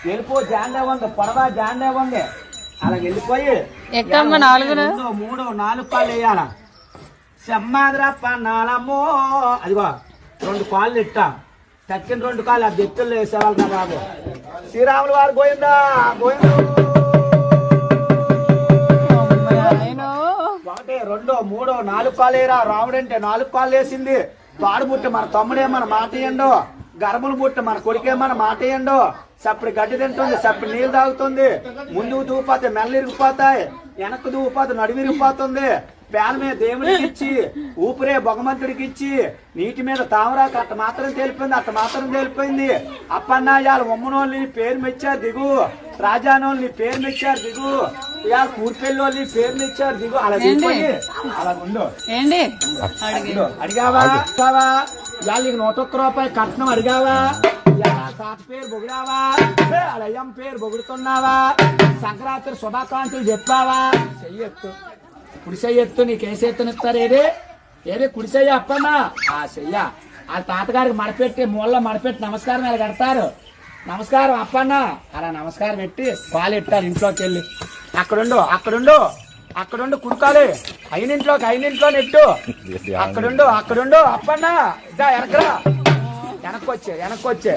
వెళ్ళిపో జాండే ఉంది పొడవా జాండే ఉంది అలా వెళ్ళిపోయి 2, 3, 4 కాళ్ళు వేయాల సెమ్మాదిరా పన్నాలమ్మో అదిగో 2 కాళ్ళు ఇట్టా తక్కిన 2 కాళ్ళు ఆ దెత్తుల్లో వేసేవాళ్ళు కదా బాబు శ్రీరాములు వారు గోయిందా గోయిందా 1, 2, 3, 4 కాళ్ళు వేయరా రాముడు అంటే 4 కాళ్ళు వేసింది తాడు పుట్టి మన తమ్ముడే మన మాట ఇయ్యండు గర్భలు పుట్టి మన కొడుకే మన మాట ఇయ్యండు సప్పుడు గడ్డి తింటుంది సప్పుడు నీళ్ళు తాగుతుంది ముందుకు దూపోతే మెల్ల ఇరిగిపోతాయి వెనక్కు దూపోతే నడుము ఇరిగిపోతుంది పేల మీద దేవుడికి ఇచ్చి ఊపిరే భగవంతుడికి ఇచ్చి నీటి మీద తామరాకు అట్ట మాత్రం తేలిపోయింది అప్పన్నాయాల ఉమ్మనోళ్ళు పేరు మెచ్చారు దిగు రాజానోళ్ళు నీ పేరు మెచ్చారు దిగు ఇవాళ కూర్పెళ్ళోళ్ళు పేరు మెచ్చారు దిగు అలా దిగిపోయి అలా ఉండు అడిగావా ఇవాళ నీకు 101 రూపాయలు కట్నం అడిగావా తాత పేరు పొగిడావా అయ్యం పేరు పొగుడుతున్నావా సంక్రాంతి శుభాకాంక్షలు చెప్పావా చెయ్యెత్తు కుడిసెయ్యెత్తు నీకేసెత్తునిస్తారు ఏదే కుడిసెయ్య అప్పన్నా ఆ చెయ్య ఆ తాతగారికి మడపెట్టి మూలలో మడపెట్టి నమస్కారం ఇలా కడతారు నమస్కారం అప్పన్నా అలా నమస్కారం పెట్టి పాలు ఇట్టారు ఇంట్లోకి వెళ్ళి అక్కడుండు కుడుకాలి అయినింట్లో నెట్టు అక్కడుండు అప్పన్నా ఎనకరా వెనక్కొచ్చే